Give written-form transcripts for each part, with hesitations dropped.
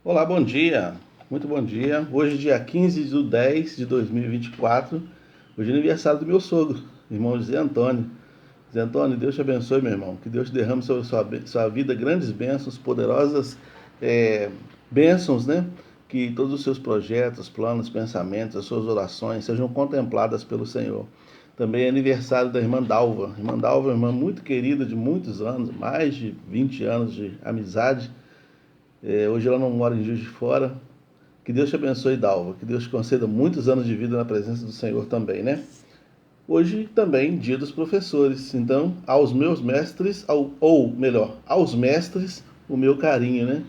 Olá, bom dia, muito bom dia. Hoje, dia 15/10/2024, hoje é aniversário do meu sogro, irmão José Antônio. José Antônio, Deus te abençoe, meu irmão. Que Deus derrame sobre sua vida grandes bênçãos, poderosas bênçãos, né? Que todos os seus projetos, planos, pensamentos, as suas orações sejam contempladas pelo Senhor. Também é aniversário da irmã Dalva. Irmã Dalva é uma irmã muito querida de muitos anos, mais de 20 anos de amizade. Hoje ela não mora em Juiz de Fora. Que Deus te abençoe, Dalva. Que Deus te conceda muitos anos de vida na presença do Senhor também, né? Hoje também, dia dos professores. Então, aos meus mestres, ou melhor, aos mestres, o meu carinho, né?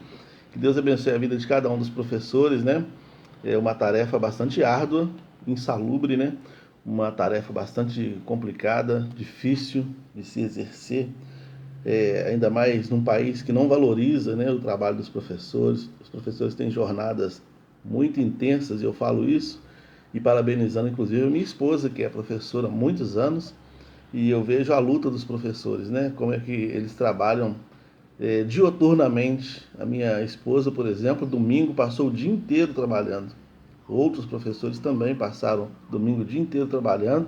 Que Deus abençoe a vida de cada um dos professores, né? É uma tarefa bastante árdua, insalubre, né? Uma tarefa bastante complicada, difícil de se exercer. Ainda mais num país que não valoriza, né, o trabalho dos professores. Os professores têm jornadas muito intensas, e eu falo isso, e parabenizando inclusive a minha esposa, que é professora há muitos anos, e eu vejo a luta dos professores, né, como é que eles trabalham dioturnamente. A minha esposa, por exemplo, domingo passou o dia inteiro trabalhando. Outros professores também passaram domingo o dia inteiro trabalhando,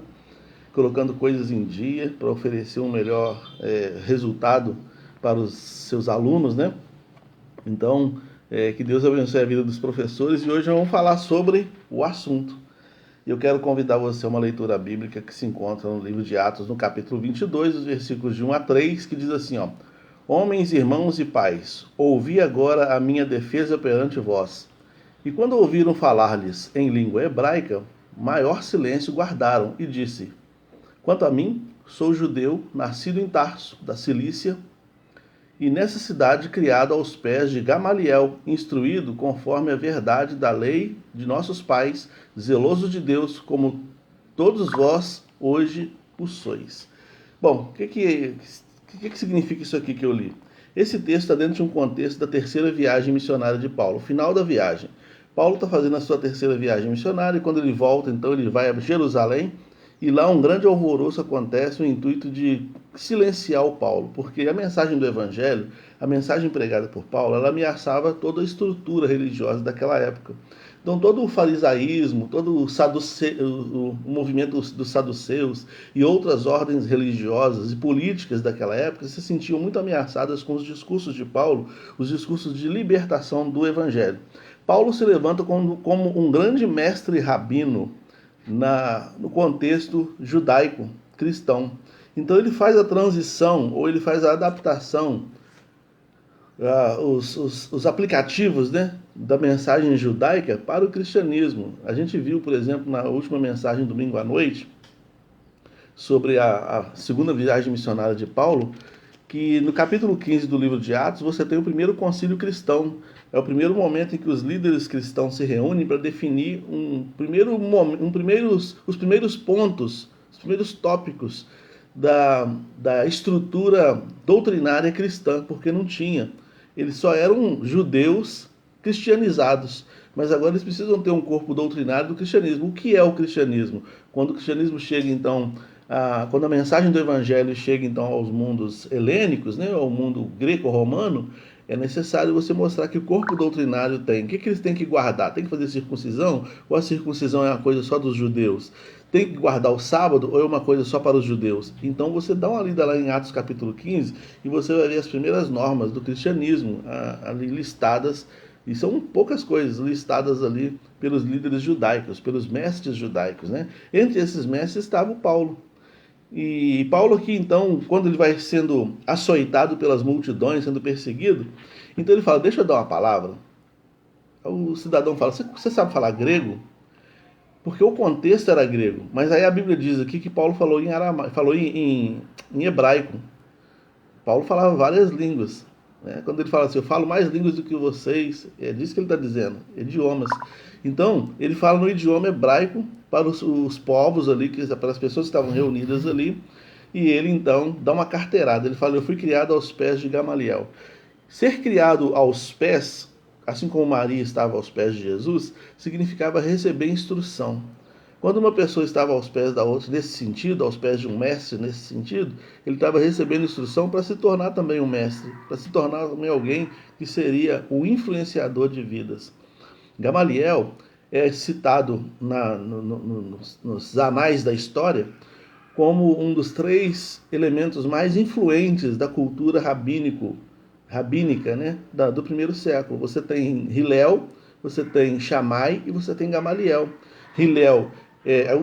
colocando coisas em dia para oferecer um melhor resultado para os seus alunos, né? Então, que Deus abençoe a vida dos professores, e hoje vamos falar sobre o assunto. Eu quero convidar você a uma leitura bíblica que se encontra no livro de Atos, no capítulo 22, os versículos de 1 a 3, que diz assim, ó: Homens, irmãos e pais, ouvi agora a minha defesa perante vós. E quando ouviram falar-lhes em língua hebraica, maior silêncio guardaram, e disse: Quanto a mim, sou judeu, nascido em Tarso, da Cilícia, e nessa cidade criado aos pés de Gamaliel, instruído conforme a verdade da lei de nossos pais, zeloso de Deus, como todos vós hoje o sois. Bom, o que significa isso aqui que eu li? Esse texto está dentro de um contexto da terceira viagem missionária de Paulo, o final da viagem. Paulo está fazendo a sua terceira viagem missionária, e quando ele volta, então ele vai a Jerusalém, e lá um grande alvoroço acontece no intuito de silenciar o Paulo, porque a mensagem do Evangelho, a mensagem pregada por Paulo, ela ameaçava toda a estrutura religiosa daquela época. Então todo o farisaísmo, todo o movimento dos saduceus e outras ordens religiosas e políticas daquela época se sentiam muito ameaçadas com os discursos de Paulo, os discursos de libertação do Evangelho. Paulo se levanta como um grande mestre rabino no contexto judaico cristão. Então ele faz a transição, ou ele faz a adaptação, os aplicativos, né, da mensagem judaica para o cristianismo. A gente viu, por exemplo, na última mensagem domingo à noite, sobre a segunda viagem missionária de Paulo, que no capítulo 15 do livro de Atos você tem o primeiro concílio cristão. É o primeiro momento em que os líderes cristãos se reúnem para definir os primeiros pontos, os primeiros tópicos da estrutura doutrinária cristã, porque não tinha. Eles só eram judeus cristianizados, mas agora eles precisam ter um corpo doutrinário do cristianismo. O que é o cristianismo? Quando o cristianismo chega, então, quando a mensagem do evangelho chega então aos mundos helênicos, né, ao mundo greco-romano, é necessário você mostrar que o corpo doutrinário tem. O que eles têm que guardar? Tem que fazer circuncisão? Ou a circuncisão é uma coisa só dos judeus? Tem que guardar o sábado ou é uma coisa só para os judeus? Então você dá uma lida lá em Atos capítulo 15 e você vai ver as primeiras normas do cristianismo ali listadas, e são poucas coisas listadas ali pelos líderes judaicos, pelos mestres judaicos, né? Entre esses mestres estava o Paulo. E Paulo aqui, então, quando ele vai sendo açoitado pelas multidões, sendo perseguido, então ele fala, deixa eu dar uma palavra. O cidadão fala, você sabe falar grego? Porque o contexto era grego. Mas aí a Bíblia diz aqui que Paulo falou em hebraico. Paulo falava várias línguas. Né? Quando ele fala assim, eu falo mais línguas do que vocês, é disso que ele está dizendo, idiomas. Então, ele fala no idioma hebraico para os povos ali, para as pessoas que estavam reunidas ali, e ele então dá uma carteirada. Ele fala, eu fui criado aos pés de Gamaliel. Ser criado aos pés, assim como Maria estava aos pés de Jesus, significava receber instrução. Quando uma pessoa estava aos pés da outra, nesse sentido, aos pés de um mestre, nesse sentido, ele estava recebendo instrução para se tornar também um mestre, para se tornar também alguém que seria o influenciador de vidas. Gamaliel é citado nos anais da história como um dos 3 elementos mais influentes da cultura rabínica, né, do primeiro século. Você tem Hillel, você tem Shammai e você tem Gamaliel. Hillel,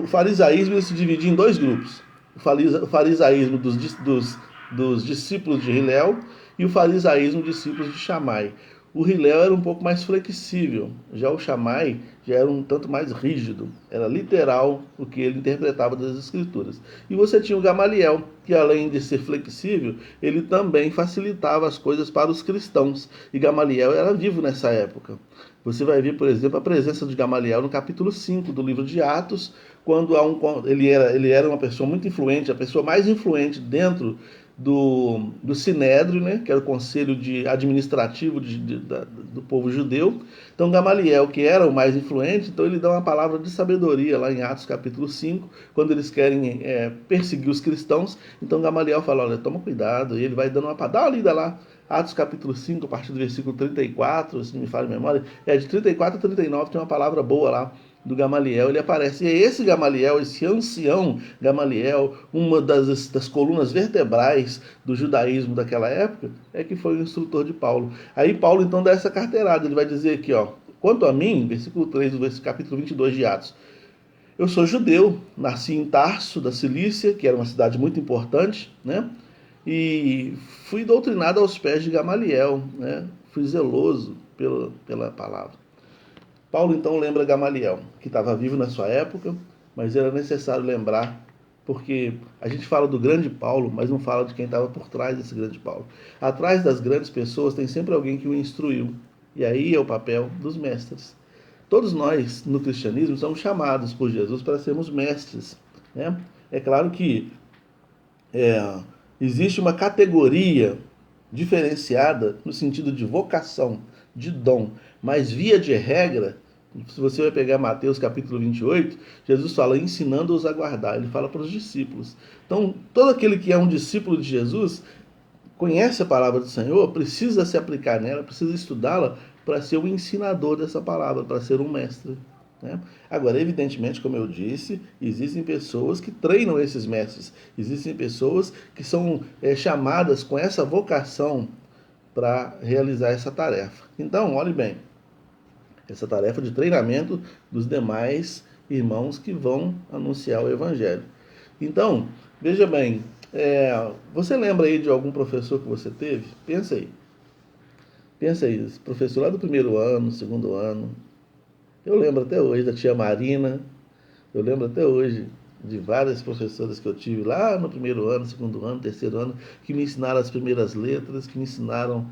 o farisaísmo se dividia em 2 grupos. O farisaísmo dos discípulos de Hillel e o farisaísmo dos discípulos de Shammai. O Hillel era um pouco mais flexível, já o Shammai já era um tanto mais rígido, era literal o que ele interpretava das escrituras. E você tinha o Gamaliel, que além de ser flexível, ele também facilitava as coisas para os cristãos. E Gamaliel era vivo nessa época. Você vai ver, por exemplo, a presença de Gamaliel no capítulo 5 do livro de Atos, quando ele era uma pessoa muito influente, a pessoa mais influente dentro do Sinédrio, né, que era o conselho administrativo do povo judeu. Então Gamaliel, que era o mais influente, então ele dá uma palavra de sabedoria lá em Atos capítulo 5, quando eles querem perseguir os cristãos. Então Gamaliel fala, olha, toma cuidado, e ele vai dando dá uma lida lá, Atos capítulo 5, a partir do versículo 34, se não me falha a memória, de 34 a 39 tem uma palavra boa lá, do Gamaliel, ele aparece. E é esse Gamaliel, esse ancião Gamaliel, uma das colunas vertebrais do judaísmo daquela época, é que foi o instrutor de Paulo. Aí Paulo então dá essa carteirada, ele vai dizer aqui, ó, quanto a mim, versículo 3 do capítulo 22 de Atos, eu sou judeu, nasci em Tarso, da Cilícia, que era uma cidade muito importante, né? E fui doutrinado aos pés de Gamaliel, né? Fui zeloso pela palavra. Paulo então lembra Gamaliel, que estava vivo na sua época, mas era necessário lembrar, porque a gente fala do grande Paulo, mas não fala de quem estava por trás desse grande Paulo. Atrás das grandes pessoas tem sempre alguém que o instruiu, e aí é o papel dos mestres. Todos nós, no cristianismo, somos chamados por Jesus para sermos mestres, né? É claro que existe uma categoria diferenciada no sentido de vocação, de dom, mas via de regra, se você vai pegar Mateus capítulo 28, Jesus fala ensinando-os a guardar, ele fala para os discípulos. Então, todo aquele que é um discípulo de Jesus, conhece a palavra do Senhor, precisa se aplicar nela, precisa estudá-la para ser o ensinador dessa palavra, para ser um mestre, né? Agora, evidentemente, como eu disse, existem pessoas que treinam esses mestres, existem pessoas que são chamadas com essa vocação para realizar essa tarefa. Então, olhe bem, essa tarefa de treinamento dos demais irmãos que vão anunciar o Evangelho. Então, veja bem, você lembra aí de algum professor que você teve? Pensa aí. Pensa aí, esse professor lá do primeiro ano, segundo ano. Eu lembro até hoje da tia Marina, eu lembro até hoje de várias professoras que eu tive lá no primeiro ano, segundo ano, terceiro ano, que me ensinaram as primeiras letras, que me ensinaram,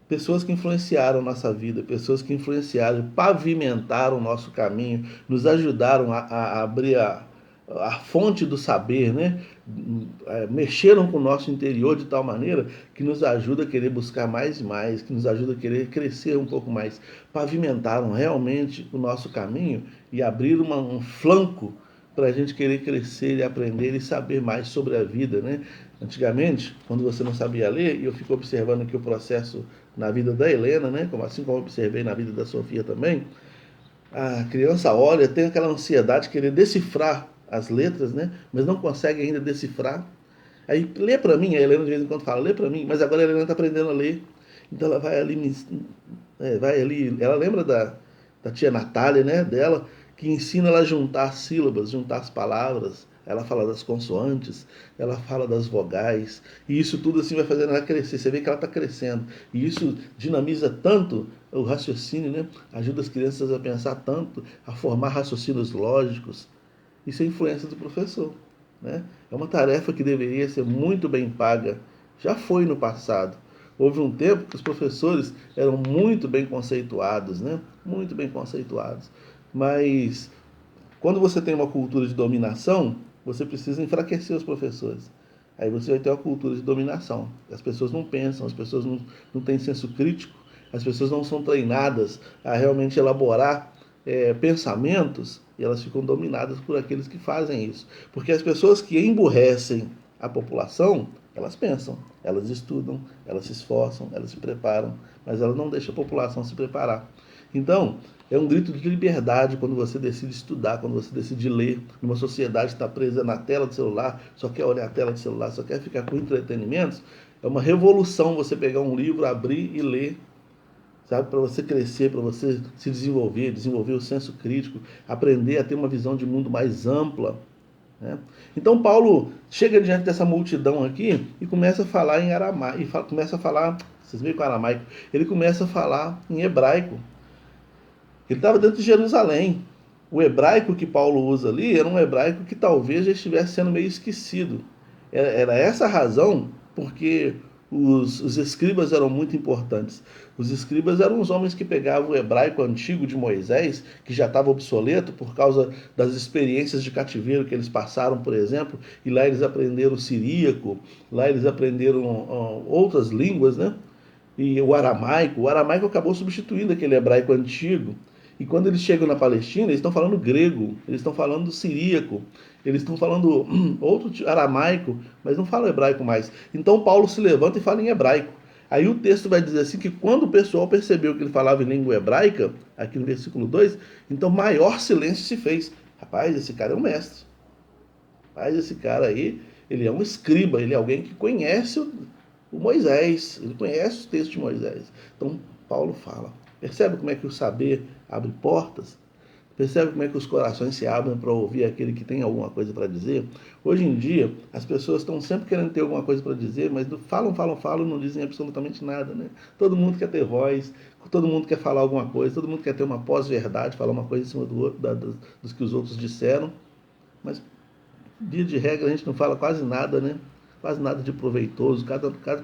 pessoas que influenciaram nossa vida, pessoas que influenciaram, pavimentaram o nosso caminho, nos ajudaram a abrir a fonte do saber, né? Mexeram com o nosso interior de tal maneira que nos ajuda a querer buscar mais e mais, que nos ajuda a querer crescer um pouco mais. Pavimentaram realmente o nosso caminho e abriram um flanco para a gente querer crescer e aprender e saber mais sobre a vida, né? Antigamente, quando você não sabia ler, e eu fico observando aqui o processo na vida da Helena, né? Assim como eu observei na vida da Sofia também, a criança olha, tem aquela ansiedade de querer decifrar as letras, né? Mas não consegue ainda decifrar. Aí, lê para mim, a Helena de vez em quando fala, lê para mim, mas agora a Helena está aprendendo a ler. Então ela vai ali, ela lembra da tia Natália, né, dela, que ensina ela a juntar sílabas, juntar as palavras. Ela fala das consoantes, ela fala das vogais, e isso tudo assim vai fazendo ela crescer. Você vê que ela está crescendo, e isso dinamiza tanto o raciocínio, né? Ajuda as crianças a pensar tanto, a formar raciocínios lógicos. Isso é influência do professor, né? É uma tarefa que deveria ser muito bem paga. Já foi no passado. Houve um tempo que os professores eram muito bem conceituados, né? Muito bem conceituados. Mas quando você tem uma cultura de dominação, você precisa enfraquecer os professores. Aí você vai ter uma cultura de dominação. As pessoas não pensam, as pessoas não têm senso crítico, as pessoas não são treinadas a realmente elaborar pensamentos, e elas ficam dominadas por aqueles que fazem isso. Porque as pessoas que emburrecem a população, elas pensam, elas estudam, elas se esforçam, elas se preparam, mas elas não deixam a população se preparar. Então, é um grito de liberdade quando você decide estudar, quando você decide ler, numa sociedade que está presa na tela do celular, só quer olhar a tela do celular, só quer ficar com entretenimentos. É uma revolução você pegar um livro, abrir e ler, sabe, para você crescer, para você se desenvolver, desenvolver o senso crítico, aprender a ter uma visão de mundo mais ampla, né? Então Paulo chega diante dessa multidão aqui e começa a falar em aramaico, começa a falar, vocês veem com aramaico, ele começa a falar em hebraico. Ele estava dentro de Jerusalém. O hebraico que Paulo usa ali era um hebraico que talvez já estivesse sendo meio esquecido. Era essa a razão porque os escribas eram muito importantes. Os escribas eram os homens que pegavam o hebraico antigo de Moisés, que já estava obsoleto por causa das experiências de cativeiro que eles passaram, por exemplo, e lá eles aprenderam siríaco, lá eles aprenderam outras línguas, né? E o aramaico acabou substituindo aquele hebraico antigo. E quando eles chegam na Palestina, eles estão falando grego, eles estão falando siríaco, eles estão falando outro aramaico, mas não falam hebraico mais. Então Paulo se levanta e fala em hebraico. Aí o texto vai dizer assim que quando o pessoal percebeu que ele falava em língua hebraica, aqui no versículo 2, então maior silêncio se fez. Rapaz, esse cara é um mestre. Rapaz, esse cara aí, ele é um escriba, ele é alguém que conhece o Moisés, ele conhece o texto de Moisés. Então Paulo fala. Percebe como é que o saber abre portas? Percebe como é que os corações se abrem para ouvir aquele que tem alguma coisa para dizer? Hoje em dia, as pessoas estão sempre querendo ter alguma coisa para dizer, mas falam e não dizem absolutamente nada, né? Todo mundo quer ter voz, todo mundo quer falar alguma coisa, todo mundo quer ter uma pós-verdade, falar uma coisa em cima do outro, dos que os outros disseram, mas, via de regra, a gente não fala quase nada, né? Quase nada de proveitoso,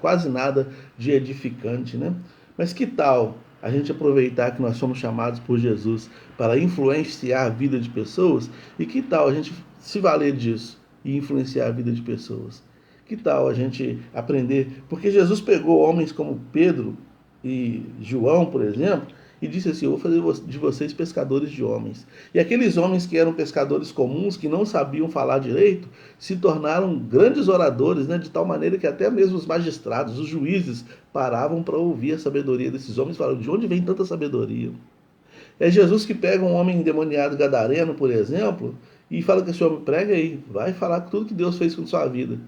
quase nada de edificante, né? Mas que tal a gente aproveitar que nós somos chamados por Jesus para influenciar a vida de pessoas? E que tal a gente se valer disso e influenciar a vida de pessoas? Que tal a gente aprender? Porque Jesus pegou homens como Pedro e João, por exemplo, e disse assim: eu vou fazer de vocês pescadores de homens. E aqueles homens que eram pescadores comuns, que não sabiam falar direito, se tornaram grandes oradores, né, de tal maneira que até mesmo os magistrados, os juízes, paravam para ouvir a sabedoria desses homens e falavam: de onde vem tanta sabedoria? É Jesus que pega um homem endemoniado gadareno, por exemplo, e fala que esse homem: prega aí, vai falar tudo que Deus fez com sua vida.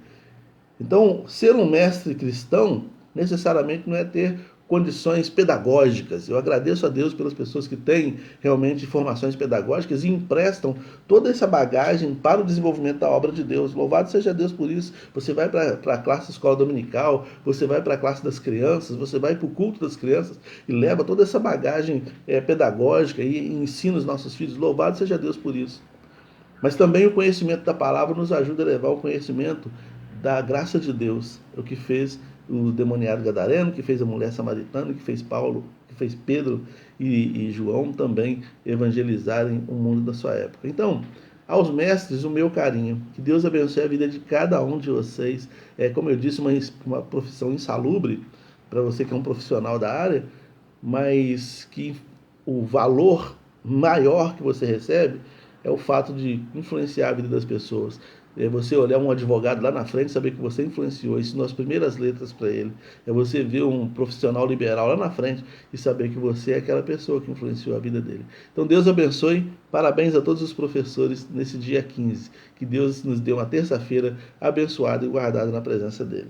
Então, ser um mestre cristão necessariamente não é ter condições pedagógicas. Eu agradeço a Deus pelas pessoas que têm realmente formações pedagógicas e emprestam toda essa bagagem para o desenvolvimento da obra de Deus. Louvado seja Deus por isso. Você vai para a classe escola dominical, você vai para a classe das crianças, você vai para o culto das crianças e leva toda essa bagagem pedagógica e ensina os nossos filhos. Louvado seja Deus por isso. Mas também o conhecimento da palavra nos ajuda a levar o conhecimento da graça de Deus, o que fez o demoniado gadareno, que fez a mulher samaritana, que fez Paulo, que fez Pedro e João também evangelizarem o mundo da sua época. Então, aos mestres, o meu carinho. Que Deus abençoe a vida de cada um de vocês. É, como eu disse, uma profissão insalubre para você que é um profissional da área, mas que o valor maior que você recebe é o fato de influenciar a vida das pessoas. É você olhar um advogado lá na frente e saber que você influenciou, ensinou as primeiras letras para ele. É você ver um profissional liberal lá na frente e saber que você é aquela pessoa que influenciou a vida dele. Então Deus abençoe, parabéns a todos os professores nesse dia 15. Que Deus nos dê uma terça-feira abençoada e guardada na presença dele.